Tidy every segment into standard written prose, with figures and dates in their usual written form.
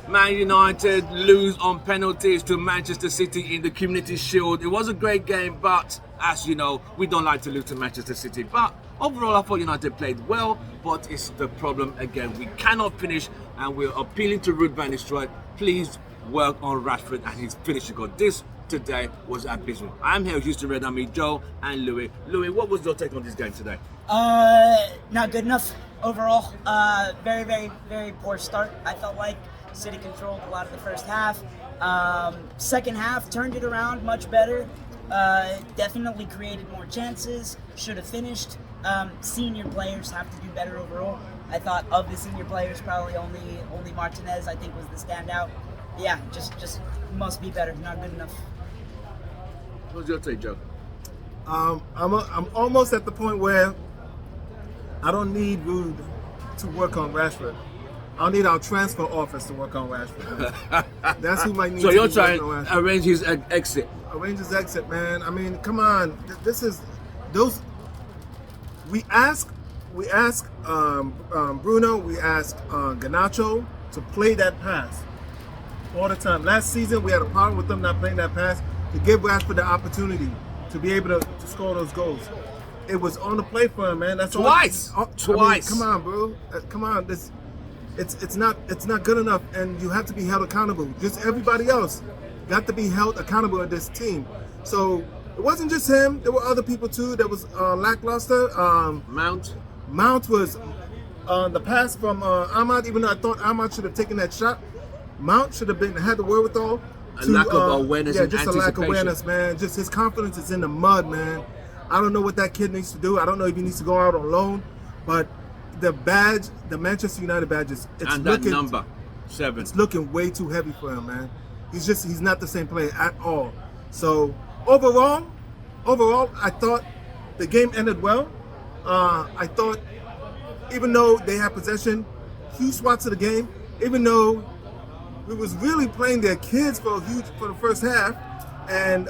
Man United lose on penalties to Manchester City in the Community Shield. It was a great game, but as you know, we don't like to lose to Manchester City. But overall, I thought United played well, but it's the problem again. We cannot finish, and we're appealing to Ruud van Nistelrooy. Please work on Rashford and his finishing goal. This today was abysmal. I'm here with Houston Red Army, Joe and Louis. Louis, what was your take on this game today? Not good enough overall. Very, very, very poor start. I felt like City controlled a lot of the first half. Second half turned it around much better. Definitely created more chances. Should have finished. Senior players have to do better overall. I thought of the senior players, probably only Martinez I think was the standout. Yeah, just must be better. Not good enough. What's your take, Joe? I'm almost at the point where I don't need Ruud to work on Rashford. I'll need our transfer office to work on Rashford. That's who might need So to you're be trying working on to Rashford. arrange his exit. Arrange his exit, man. I mean, come on. This is those. We ask Bruno, we ask Garnacho to play that pass all the time. Last season, we had a problem with them not playing that pass to give Rashford the opportunity to be able to score those goals. It was on the play for him, man. That's Twice. Twice. I mean, come on, bro. Come on. It's not good enough, and you have to be held accountable. Just everybody else got to be held accountable in this team. So it wasn't just him. There were other people too that was lackluster. Mount was the pass from Ahmad. Even though I thought Ahmad should have taken that shot, Mount should have had the wherewithal. Lack of awareness and just a lack of awareness, man. Just his confidence is in the mud, man. I don't know what that kid needs to do. I don't know if he needs to go out on loan, but the badge, the Manchester United badge, it's And looking, that number, 7. it's looking way too heavy for him, man. He's not the same player at all. So overall, I thought the game ended well. I thought even though they had possession, huge swaths of the game, even though we was really playing their kids for the first half, and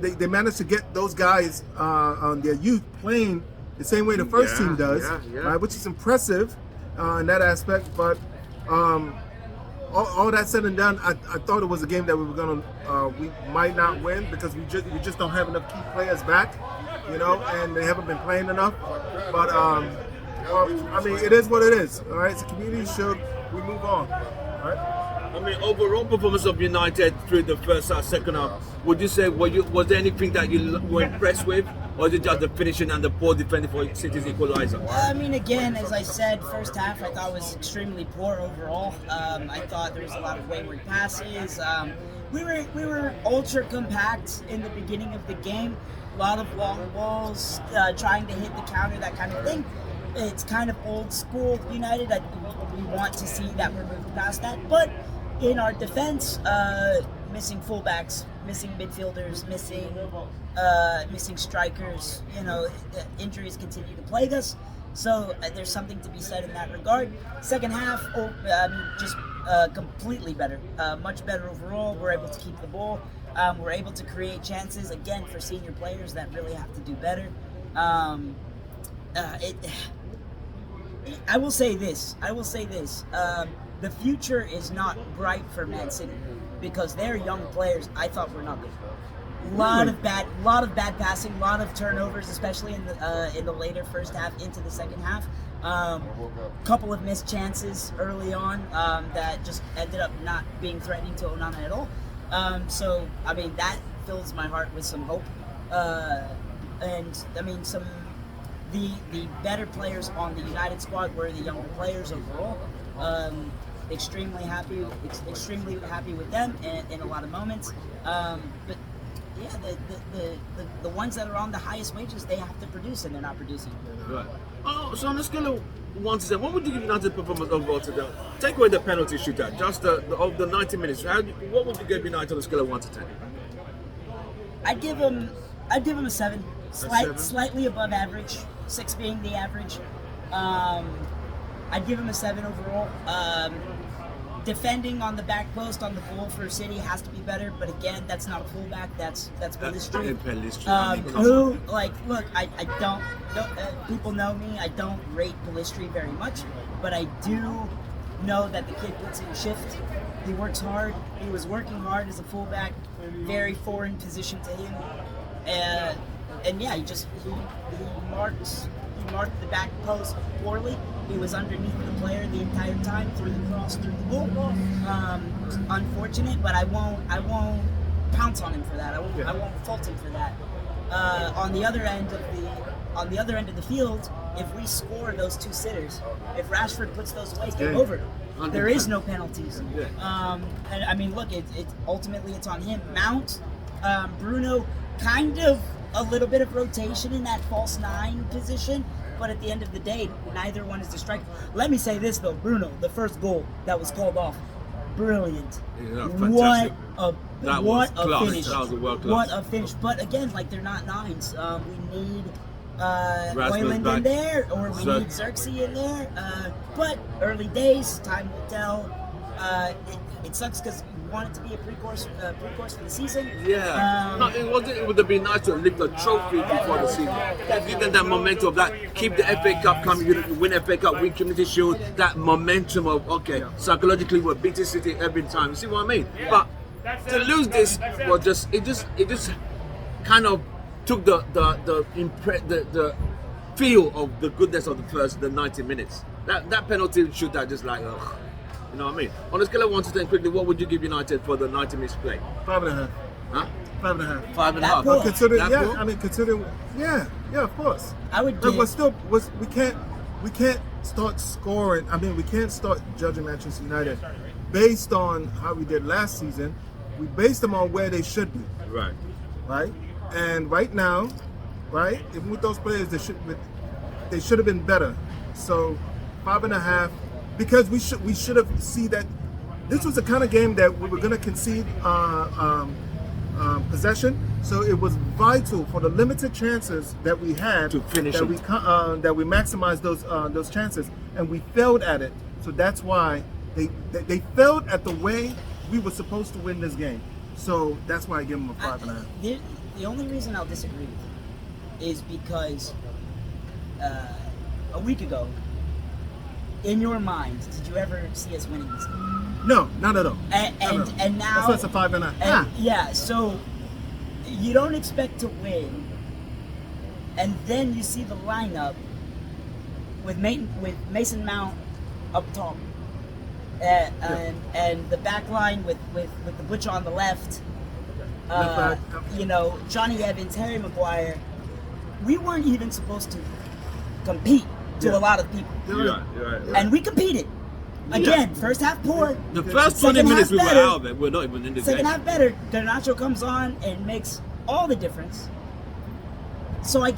they managed to get those guys on their youth playing the same way the first team does, right? Which is impressive in that aspect. But all that said and done, I thought it was a game that we might not win because we just don't have enough key players back, and they haven't been playing enough. But I mean, it is what it is. All right, it's a community shield. We move on. All right. I mean, overall performance of United through the first half, second half, would you say, was there anything that you were impressed with, or is it just the finishing and the poor defending for City's equaliser? I mean, again, as I said, first half I thought was extremely poor overall. I thought there was a lot of wayward passes. We were ultra compact in the beginning of the game. A lot of long balls, trying to hit the counter, that kind of thing. It's kind of old school United. We want to see that we're moving past that, but in our defense, missing fullbacks, missing midfielders, missing strikers. Injuries continue to plague us. So there's something to be said in that regard. Second half, just completely better, much better overall. We're able to keep the ball. We're able to create chances again for senior players that really have to do better. I will say this. The future is not bright for Man City because their young players, I thought, were not good. A lot of bad passing, a lot of turnovers, especially in the later first half into the second half. Couple of missed chances early on that just ended up not being threatening to Onana at all. So I mean that fills my heart with some hope. And I mean the better players on the United squad were the younger players overall. Extremely happy with them in a lot of moments. But yeah, the ones that are on the highest wages, they have to produce, and they're not producing. Right. Oh, so on a scale of 1 to 10, what would you give United performance overall today? Take away the penalty shootout, just of the 90 minutes. What would you give United on a scale of 1 to 10? I'd give them a 7. 7? Slightly above average, 6 being the average. I'd give him a 7 overall. Defending on the back post on the goal for City has to be better, but again, that's not a fullback. That's Pellistri. Look, I don't people know me. I don't rate Pellistri very much, but I do know that the kid puts in shift. He works hard. He was working hard as a fullback, very foreign position to him, and yeah, he marked the back post poorly. He was underneath the player the entire time, through the cross, through the goal. Unfortunate, but I won't pounce on him for that. I won't fault him for that. On the other end of the field, if we score those two sitters, if Rashford puts those away, it's game over. There is no penalties. And I mean, look, ultimately it's on him. Mount, Bruno, kind of a little bit of rotation in that false 9 position, but at the end of the day, neither one is the striker. Let me say this though, Bruno, the first goal that was called off, brilliant. Yeah, fantastic. What a finish. That was a world class. What a finish. But again, like, they're not 9s. We need Rasmus Hoyland in there, or we need Xerxes in there. But early days, time will tell. It sucks because we want it to be a pre-course for the season. Yeah. It would have been nice to lift the trophy before the season. Give them that momentum of that. Keep the FA Cup coming. You win FA Cup, win Community Shield. That momentum of, okay, psychologically we're beating City every time. You see what I mean? Yeah. But to lose this was it just kind of took the feel of the goodness of the 90 minutes. That penalty shoot that just like, ugh. You know what I mean? On a scale of 1 to 10, quickly, what would you give United for the 90 minutes play? 5.5. Huh? 5.5. 5.5. Consider, yeah, of course. I would But give. we can't start scoring. I mean, we can't start judging Manchester United based on how we did last season. We based them on where they should be. Right? And right now, right, even with those players, they should have been better. So 5.5. Because we should have seen that this was the kind of game that we were going to concede possession. So it was vital for the limited chances that we had to finish that we maximized those chances, and we failed at it. So that's why they failed at the way we were supposed to win this game. So that's why I give them a 5.5. The only reason I'll disagree with you is because a week ago, in your mind, did you ever see us winning this game? No, not at all. And now that's why it's a 5.5. Yeah, so you don't expect to win, and then you see the lineup with Mason Mount up top, and the back line with the Butcher on the left. Johnny Evans, Harry Maguire. We weren't even supposed to compete to a lot of people. You're right. And we competed. Again, first half poor. The first 20 minutes we were out of it. We're not even in the second game. half better. Garnacho comes on and makes all the difference. So I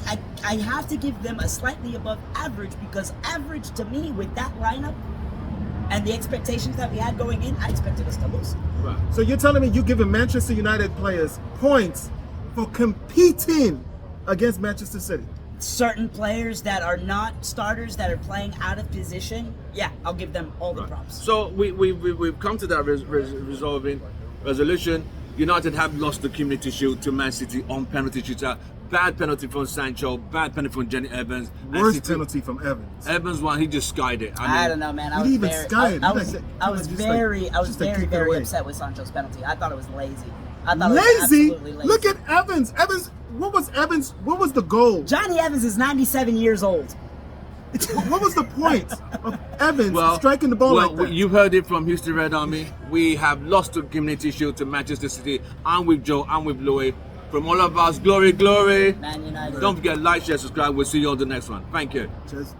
have to give them a slightly above average, because average to me with that lineup and the expectations that we had going in, I expected us to lose. Right. So you're telling me you're giving Manchester United players points for competing against Manchester City? Certain players that are not starters, that are playing out of position, yeah, I'll give them all the props. So we've come to that resolution. United have lost the Community Shield to Man City on penalty shootout. Bad penalty from Sancho, bad penalty from Jenny Evans. Worst penalty from Evans. Evans one, he just skied it. I don't know, man. I was very upset with Sancho's penalty. I thought it was lazy. I thought it was absolutely lazy. Look at Evans. What was the goal? Johnny Evans is 97 years old. What was the point of Evans striking the ball like that? You've heard it from Houston Red Army. We have lost the Community Shield to Manchester City. I'm with Joe, I'm with Louis. From all of us, glory. Man United. Don't forget, like, share, subscribe. We'll see you on the next one. Thank you. Cheers.